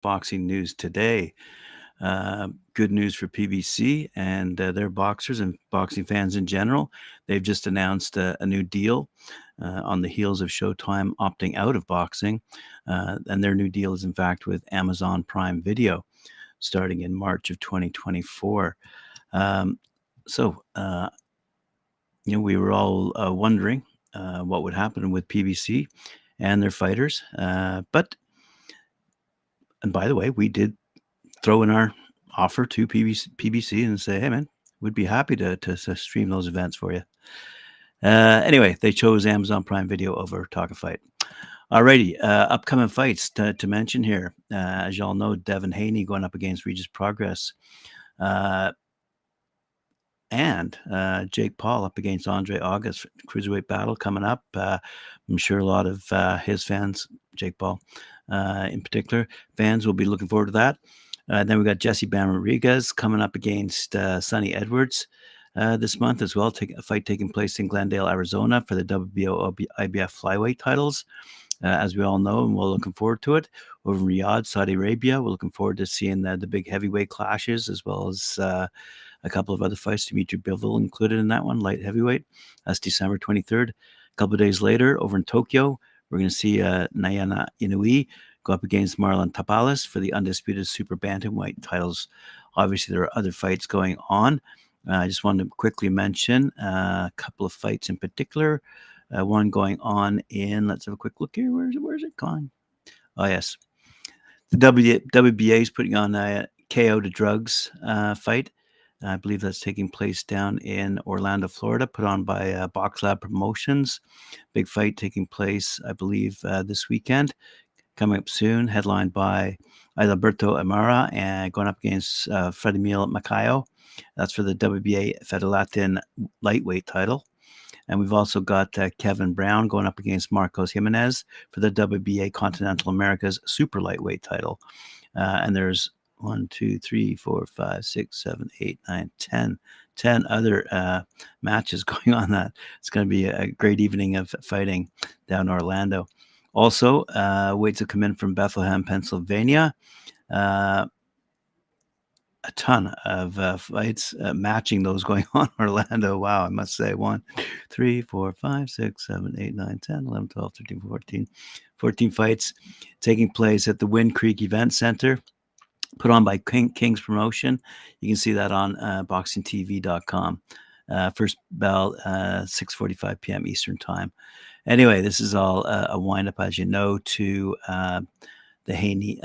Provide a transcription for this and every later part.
boxing news today. Good news for PBC and their boxers and boxing fans in general. They've just announced a new deal on the heels of Showtime opting out of boxing. And their new deal is, in fact, with Amazon Prime Video starting in March of 2024. So, we were all wondering what would happen with PBC and their fighters. And by the way, we did throw in our offer to PBC and say, hey, man, we'd be happy to stream those events for you. Anyway, they chose Amazon Prime Video over Talk a Fight. Alrighty, upcoming fights to mention here. As y'all know, Devin Haney going up against Regis Progress. And Jake Paul up against Andre August. Cruiserweight battle coming up. I'm sure a lot of his fans, Jake Paul in particular, fans will be looking forward to that. Then we got Jesse Bam Rodriguez coming up against Sonny Edwards this month as well. A fight taking place in Glendale, Arizona for the WBO IBF flyweight titles. As we all know, and we're looking forward to it. Over in Riyadh, Saudi Arabia, we're looking forward to seeing the big heavyweight clashes, as well as a couple of other fights. Dimitri Bivol included in that one, light heavyweight. That's December 23rd. A couple of days later, over in Tokyo, we're going to see Nayana Inoue go up against Marlon Tapales for the undisputed super bantamweight titles. Obviously, there are other fights going on. I just wanted to quickly mention a couple of fights in particular. One going on in, let's have a quick look here. Where's it gone? Oh, yes. The WBA is putting on a KO to Drugs fight. I believe that's taking place down in Orlando, Florida, put on by Box Lab Promotions. Big fight taking place, I believe, this weekend. Coming up soon, headlined by Adalberto Amara and going up against Fredemil Macayo. That's for the WBA Fedelatin lightweight title. And we've also got Kevin Brown going up against Marcos Jimenez for the WBA Continental Americas super lightweight title. And there's 1, 2, 3, 4, 5, 6, 7, 8, 9, 10 other matches going on. That it's going to be a great evening of fighting down in Orlando. Also, weights have come in from Bethlehem, Pennsylvania. A ton of fights matching those going on in Orlando. Wow, I must say 1, 3, 4, 5, 6, 7, 8, 9, 10, 11, 12, 13, 14 fights taking place at the Wind Creek Event Center, put on by King's Promotion. You can see that on boxingtv.com. First bell, 6:45 p.m. Eastern Time. Anyway, this is all a wind-up, as you know, to the Haney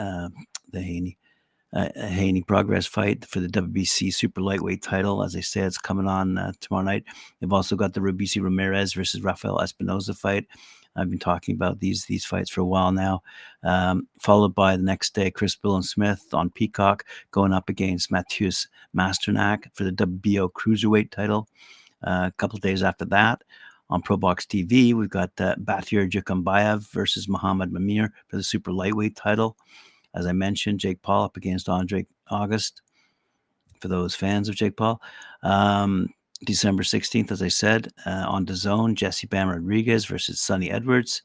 Progress fight for the WBC super lightweight title. As I said, it's coming on tomorrow night. They've also got the Rubisi Ramirez versus Rafael Espinoza fight. I've been talking about these fights for a while now. Followed by the next day, Chris Bill and Smith on Peacock going up against Mateusz Masternak for the WBO cruiserweight title. A couple of days after that, on ProBox TV, we've got Batyr Jukambayev versus Muhammad Mamir for the super lightweight title. As I mentioned, Jake Paul up against Andre August, for those fans of Jake Paul. December 16th, as I said, on DAZN, Jesse Bam Rodriguez versus Sonny Edwards,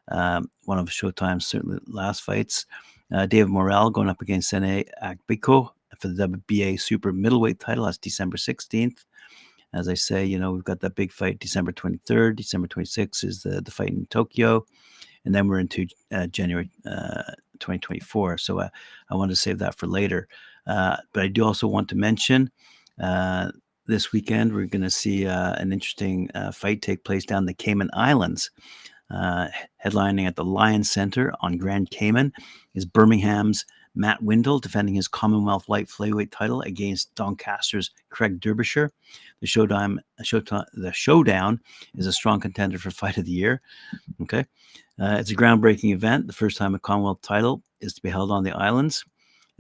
one of Showtime's certainly last fights. David Morrell going up against Sene Akbiko for the WBA super middleweight title. That's December 16th. As I say, we've got that big fight December 23rd. December 26th is the fight in Tokyo. And then we're into January 2024. So I wanted to save that for later. But I do also want to mention this weekend, we're going to see an interesting fight take place down in the Cayman Islands. Headlining at the Lions Center on Grand Cayman is Birmingham's Matt Windle defending his Commonwealth light flyweight title against Doncaster's Craig Derbyshire. The showdown is a strong contender for Fight of the Year. Okay, it's a groundbreaking event. The first time a Commonwealth title is to be held on the islands.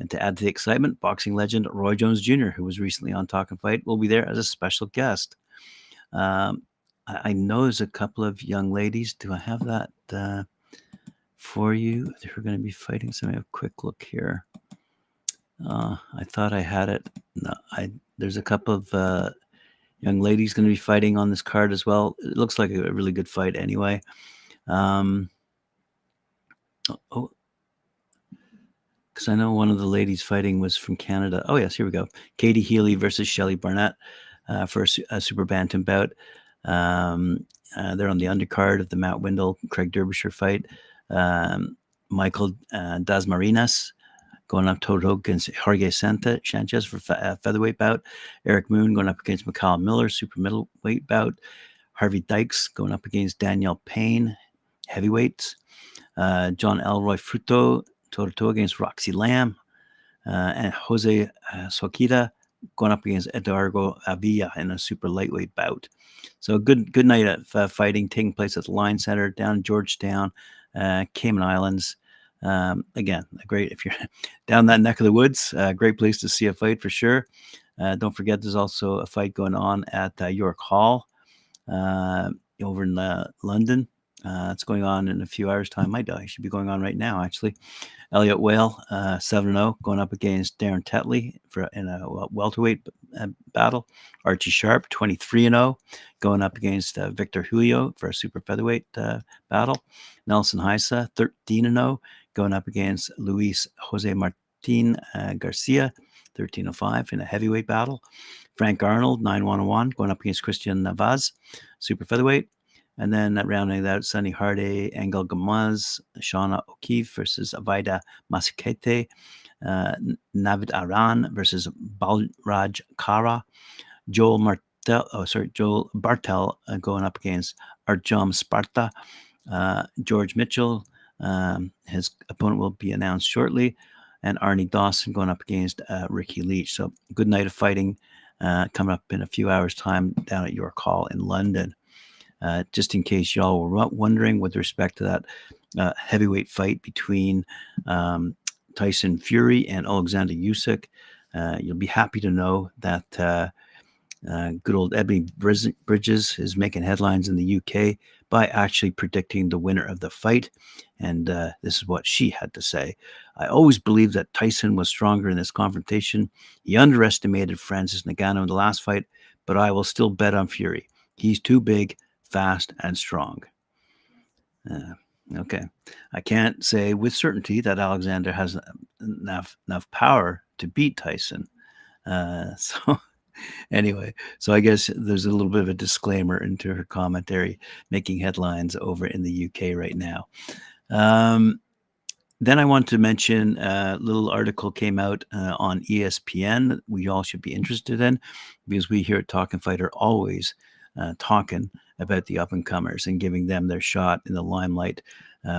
And to add to the excitement, boxing legend Roy Jones Jr., who was recently on Talk and Fight, will be there as a special guest. I know there's a couple of young ladies. Do I have that for you? They're going to be fighting. So let me have a quick look here. I thought I had it. No, there's a couple of young ladies going to be fighting on this card as well. It looks like a really good fight anyway. because I know one of the ladies fighting was from Canada. Oh, yes, here we go. Katie Healy versus Shelley Barnett for a super bantam bout. They're on the undercard of the Matt Windle, Craig Derbyshire fight. Michael Dasmarinas going up toe-to-toe against Jorge Sanchez for featherweight bout. Eric Moon going up against Mikhail Miller, super middleweight bout. Harvey Dykes going up against Danielle Payne, heavyweights. John Elroy Fruto, toe-to-toe against Roxy Lamb. And Jose Soquita going up against Eduardo Avila in a super lightweight bout. So good night of fighting taking place at the Line Center down in Georgetown, Cayman Islands. Again, great if you're down that neck of the woods. Great place to see a fight for sure. Don't forget, there's also a fight going on at York Hall over in London. It's going on in a few hours' time. Might should be going on right now, actually. Elliot Whale, 7-0, going up against Darren Tetley in a welterweight battle. Archie Sharp, 23-0, going up against Victor Julio for a super featherweight battle. Nelson Heisa, 13-0, going up against Luis Jose Martin Garcia, 13-5 in a heavyweight battle. Frank Arnold, 9-1-1, going up against Christian Navaz, super featherweight. And then rounding that out, Sunny Hardy, Engel Gamaz, Shauna O'Keefe versus Avaida Masakete, Navid Aran versus Balraj Kara, Joel Bartel going up against Arjom Sparta, George Mitchell, his opponent will be announced shortly, and Arnie Dawson going up against Ricky Leach. So good night of fighting coming up in a few hours' time down at York Hall in London. Just in case y'all were wondering with respect to that heavyweight fight between Tyson Fury and Alexander Usyk, you'll be happy to know that good old Ebony Bridges is making headlines in the UK by actually predicting the winner of the fight. And this is what she had to say. I always believed that Tyson was stronger in this confrontation. He underestimated Francis Ngannou in the last fight, but I will still bet on Fury. He's too big, fast, and strong. Okay. I can't say with certainty that Alexander has enough power to beat Tyson. So anyway, so I guess there's a little bit of a disclaimer into her commentary, making headlines over in the UK right now. Then I want to mention a little article came out on ESPN that we all should be interested in, because we here at Talkin' Fight are always talking about the up-and-comers and giving them their shot in the limelight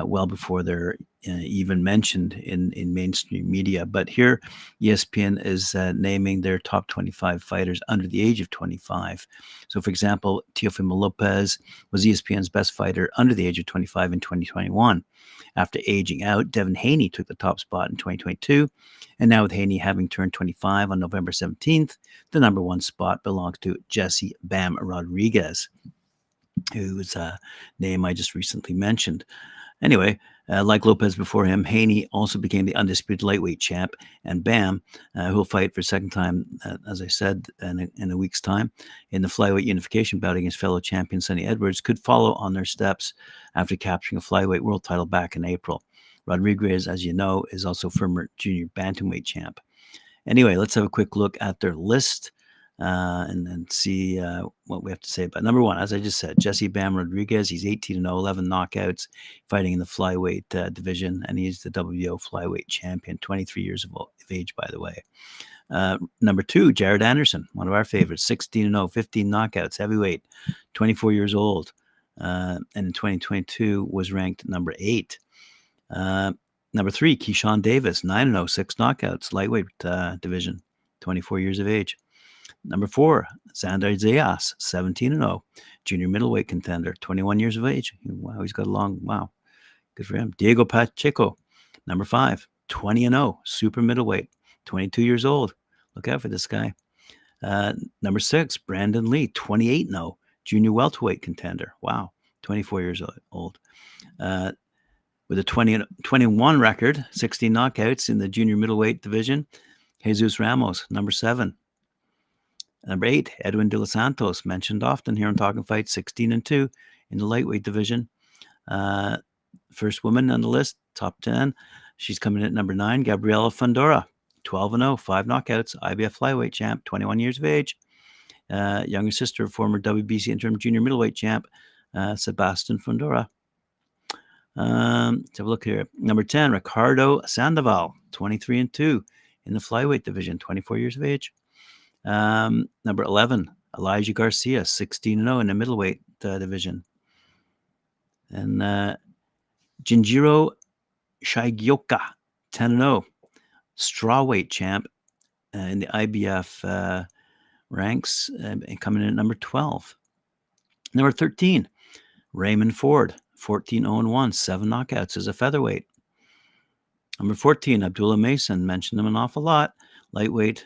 well before they're even mentioned in mainstream media. But here, ESPN is naming their top 25 fighters under the age of 25. So, for example, Teofimo Lopez was ESPN's best fighter under the age of 25 in 2021. After aging out, Devin Haney took the top spot in 2022. And now with Haney having turned 25 on November 17th, the number one spot belongs to Jesse Bam Rodriguez, whose name I just recently mentioned. Anyway, like Lopez before him, Haney also became the undisputed lightweight champ, and Bam, who will fight for a second time, as I said, in a week's time, in the flyweight unification bout against fellow champion Sonny Edwards, could follow on their steps after capturing a flyweight world title back in April. Rodriguez, as you know, is also former junior bantamweight champ. Anyway, let's have a quick look at their list and then see what we have to say about number one. As I just said, Jesse Bam Rodriguez. He's 18-0, 11 knockouts, fighting in the flyweight division, and he's the WBO flyweight champion, 23 years of age, by the way. Number two, Jared Anderson, one of our favorites, 16-0, 15 knockouts, heavyweight, 24 years old, and in 2022 was ranked number 8. Number three, Keyshawn Davis, 9-0, 6 knockouts, lightweight division, 24 years of age. Number four, Xander Zayas, 17-0, junior middleweight contender, 21 years of age. Wow, he's got a long, wow, good for him. Diego Pacheco, number 5, 20-0, super middleweight, 22 years old. Look out for this guy. Number 6, Brandon Lee, 28-0, junior welterweight contender. Wow, 24 years old. With a 20-21 record, 16 knockouts in the junior middleweight division, Jesus Ramos, number 7. Number 8, Edwin De Los Santos, mentioned often here on Talkin' Fight, 16-2 in the lightweight division. First woman on the list, top 10. She's coming in at number 9. Gabriela Fundora, 12-0, 5 knockouts, IBF flyweight champ, 21 years of age. Younger sister of former WBC interim junior middleweight champ, Sebastian Fundora. Let's have a look here. Number 10, Ricardo Sandoval, 23-2 in the flyweight division, 24 years of age. Number 11, Elijah Garcia, 16-0 in the middleweight division. And Jinjiro Shigioka, 10-0, strawweight champ in the IBF ranks, and coming in at number 12. Number 13, Raymond Ford, 14-0-1, 7 knockouts as a featherweight. Number 14, Abdullah Mason, mentioned him an awful lot, lightweight.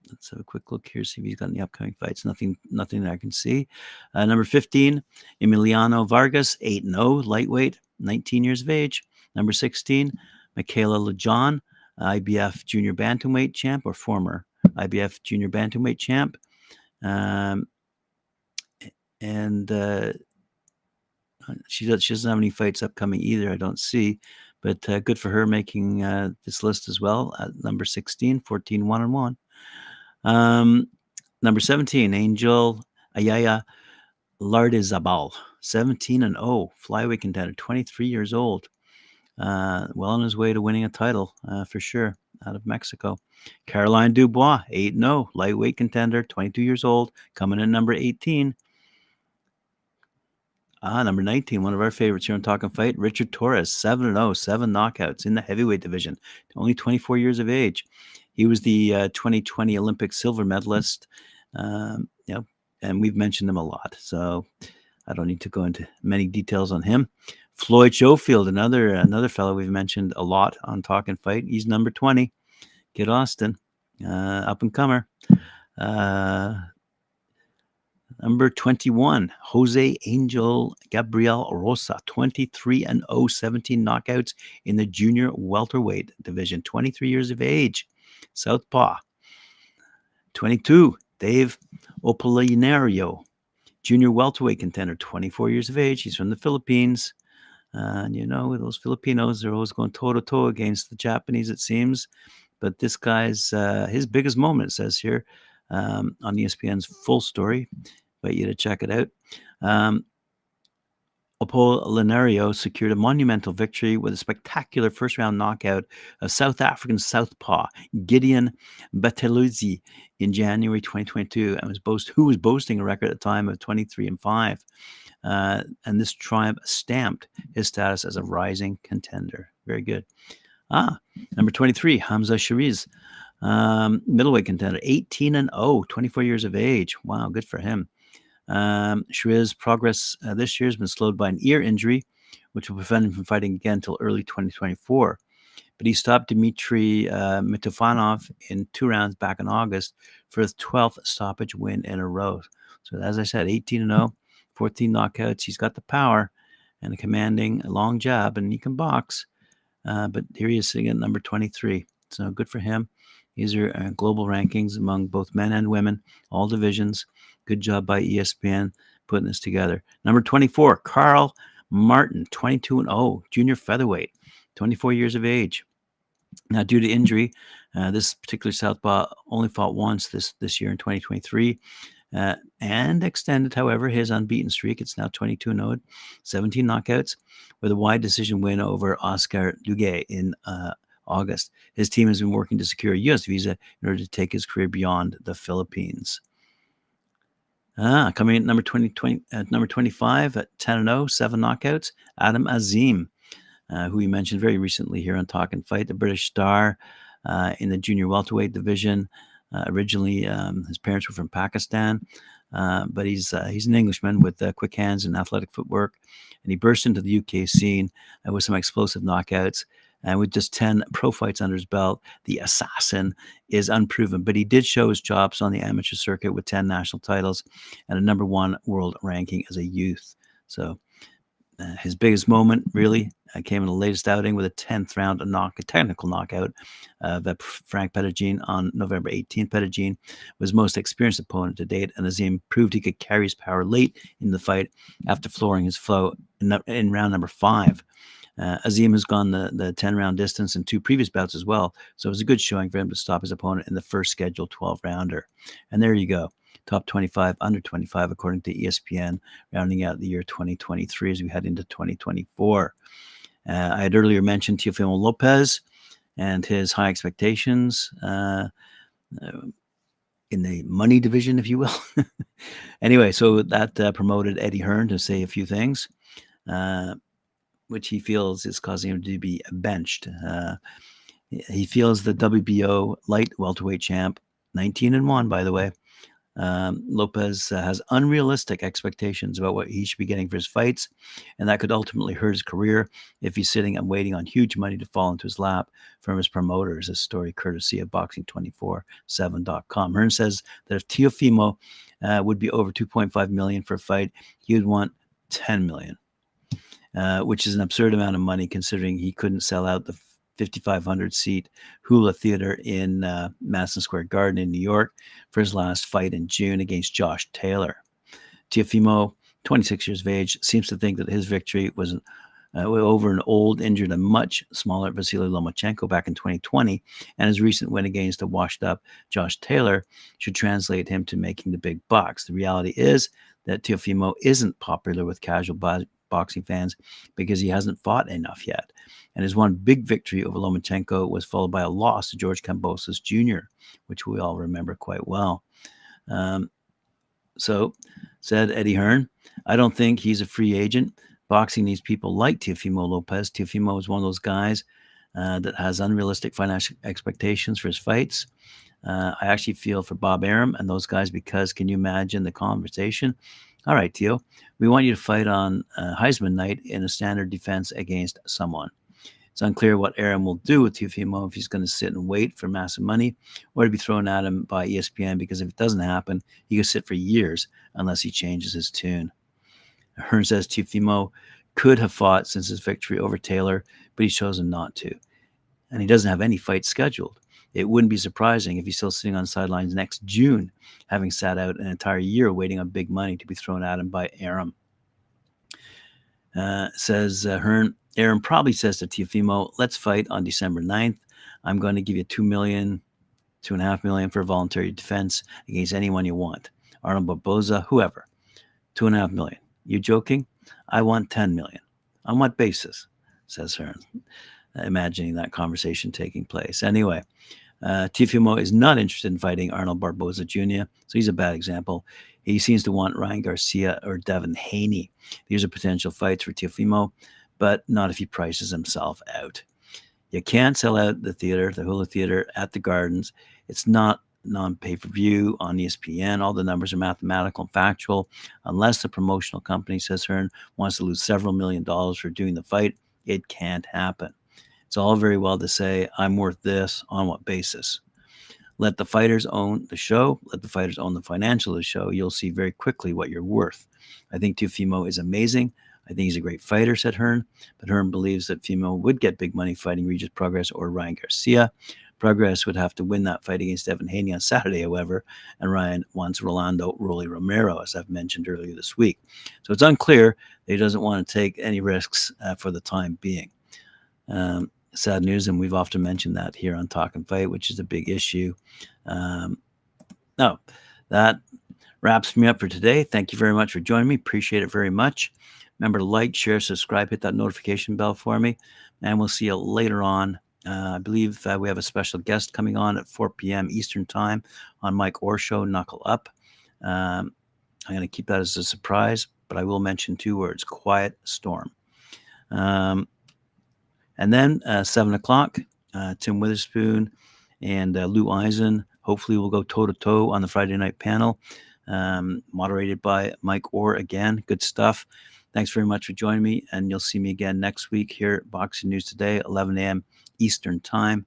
Let's have a quick look here, see if he's got any upcoming fights. Nothing that I can see. Number 15, Emiliano Vargas, 8-0, lightweight, 19 years of age. Number 16, Michaela Lejon, IBF junior bantamweight champ, or former IBF junior bantamweight champ. She doesn't have any fights upcoming either, I don't see. But good for her making this list as well. Number 16, 14-1-1. Number 17, Angel Ayaya Lardizabal, 17-0, flyweight contender, 23 years old. Well on his way to winning a title, for sure, out of Mexico. Caroline Dubois, 8-0, lightweight contender, 22 years old, coming in number 18. Number 19, one of our favorites here on Talking Fight, Richard Torres, 7-0, 7 knockouts in the heavyweight division, only 24 years of age. He was the 2020 Olympic silver medalist, and we've mentioned him a lot, so I don't need to go into many details on him. Floyd Schofield, another fellow we've mentioned a lot on Talking Fight. He's number 20, Kid Austin, up and comer. Number 21, Jose Angel Gabriel Rosa, 23-0, 17 knockouts in the junior welterweight division, 23 years of age, southpaw. 22, Dave Apolinario, junior welterweight contender, 24 years of age. He's from the Philippines. And those Filipinos are always going toe-to-toe against the Japanese, it seems. But this guy's, his biggest moment, it says here, on ESPN's Full Story. Invite you to check it out. Apolinario secured a monumental victory with a spectacular first-round knockout of South African southpaw Gideon Bateluzzi in January 2022, and who was boasting a record at the time of 23-5. And this triumph stamped his status as a rising contender. Very good. Number 23, Hamza Shariz, middleweight contender, 18-0, 24 years of age. Wow, good for him. Shiriz's progress this year has been slowed by an ear injury, which will prevent him from fighting again until early 2024. But he stopped Dmitry Mitofanov in 2 rounds back in August for his 12th stoppage win in a row. So as I said, 18-0, 14 knockouts. He's got the power and a commanding long jab, and he can box. But here he is sitting at number 23. So good for him. These are global rankings among both men and women, all divisions. Good job by ESPN putting this together. Number 24, Carl Martin, 22-0, junior featherweight, 24 years of age. Now, due to injury, this particular southpaw only fought once this year in 2023, and extended, however, his unbeaten streak. It's now 22-0, 17 knockouts, with a wide decision win over Oscar Duguay in August. His team has been working to secure a U.S. visa in order to take his career beyond the Philippines. Coming in at number 25 at 10-0, 7 knockouts, Adam Azim, who we mentioned very recently here on Talk and Fight, the British star in the junior welterweight division. Originally, his parents were from Pakistan, but he's an Englishman with quick hands and athletic footwork, and he burst into the UK scene with some explosive knockouts. And with just 10 pro fights under his belt, the assassin is unproven. But he did show his chops on the amateur circuit with 10 national titles and a number 1 world ranking as a youth. So his biggest moment really came in the latest outing with a 10th round technical knockout of Frank Pettigene on November 18th. Pettigene was most experienced opponent to date, and Azim proved he could carry his power late in the fight after flooring his foe in round number 5. Azim has gone the 10-round distance in 2 previous bouts as well, so it was a good showing for him to stop his opponent in the first scheduled 12-rounder. And there you go, top 25, under 25, according to ESPN, rounding out the year 2023 as we head into 2024. I had earlier mentioned Teofimo Lopez and his high expectations in the money division, if you will. Anyway, so that promoted Eddie Hearn to say a few things, which he feels is causing him to be benched. He feels the WBO light welterweight champ, 19-1, by the way, Lopez has unrealistic expectations about what he should be getting for his fights, and that could ultimately hurt his career if he's sitting and waiting on huge money to fall into his lap from his promoters. A story courtesy of Boxing247.com. Hearn says that if Teofimo would be over $2.5 million for a fight, he would want $10 million, which is an absurd amount of money considering he couldn't sell out the 5,500 seat Hula Theater in Madison Square Garden in New York for his last fight in June against Josh Taylor. Teofimo, 26 years of age, seems to think that his victory was over an old, injured, and much smaller Vasily Lomachenko back in 2020, and his recent win against a washed-up Josh Taylor should translate him to making the big bucks. The reality is that Teofimo isn't popular with casual boxing fans because he hasn't fought enough yet. And his one big victory over Lomachenko was followed by a loss to George Kambosos Jr., which we all remember quite well. So, said Eddie Hearn, I don't think he's a free agent. Boxing needs people like Teofimo Lopez. Teofimo is one of those guys that has unrealistic financial expectations for his fights. I actually feel for Bob Arum and those guys because can you imagine the conversation? All right, Teo, we want you to fight on Heisman night in a standard defense against someone. It's unclear what Arum will do with Teofimo, if he's going to sit and wait for massive money or to be thrown at him by ESPN, because if it doesn't happen, he could sit for years unless he changes his tune. Hearn says Teofimo could have fought since his victory over Taylor, but he's chosen not to. And he doesn't have any fights scheduled. It wouldn't be surprising if he's still sitting on the sidelines next June, having sat out an entire year waiting on big money to be thrown at him by Arum. Says Hearn, Arum probably says to Teofimo, let's fight on December 9th. I'm going to give you $2 million, $2.5 million for voluntary defense against anyone you want. Arnold Barboza, whoever. $2.5 million. You joking? I want $10 million. On what basis? Says Hearn, imagining that conversation taking place. Anyway, Teofimo is not interested in fighting Arnold Barboza Jr., so he's a bad example. He seems to want Ryan Garcia or Devin Haney. These are potential fights for Teofimo, but not if he prices himself out. You can't sell out the theater, the Hula Theater, at the Gardens. It's not non-pay-per-view on ESPN. All the numbers are mathematical and factual. Unless the promotional company, says Hearn, wants to lose several $1 million for doing the fight, it can't happen. It's all very well to say, I'm worth this. On what basis? Let the fighters own the show. Let the fighters own the financial of the show. You'll see very quickly what you're worth. I think Teofimo is amazing. I think he's a great fighter, said Hearn. But Hearn believes that Teofimo would get big money fighting Regis Progress or Ryan Garcia. Progress would have to win that fight against Devin Haney on Saturday, however, and Ryan wants Rolando Rolly Romero, as I've mentioned earlier this week. So it's unclear that he doesn't want to take any risks for the time being. Sad news, and we've often mentioned that here on Talk and Fight, which is a big issue. No, that wraps me up for today. Thank you very much for joining me. Appreciate it very much. Remember to like, share, subscribe, hit that notification bell for me, and we'll see you later on. I believe we have a special guest coming on at 4 p.m. Eastern Time on Mike Orr Show, Knuckle Up. I'm going to keep that as a surprise, but I will mention 2 words, Quiet Storm. And then 7 o'clock, Tim Witherspoon and Lou Eisen hopefully will go toe-to-toe on the Friday night panel, moderated by Mike Orr again. Good stuff. Thanks very much for joining me, and you'll see me again next week here at Boxing News Today, 11 a.m. Eastern Time.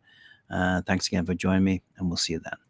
Thanks again for joining me, and we'll see you then.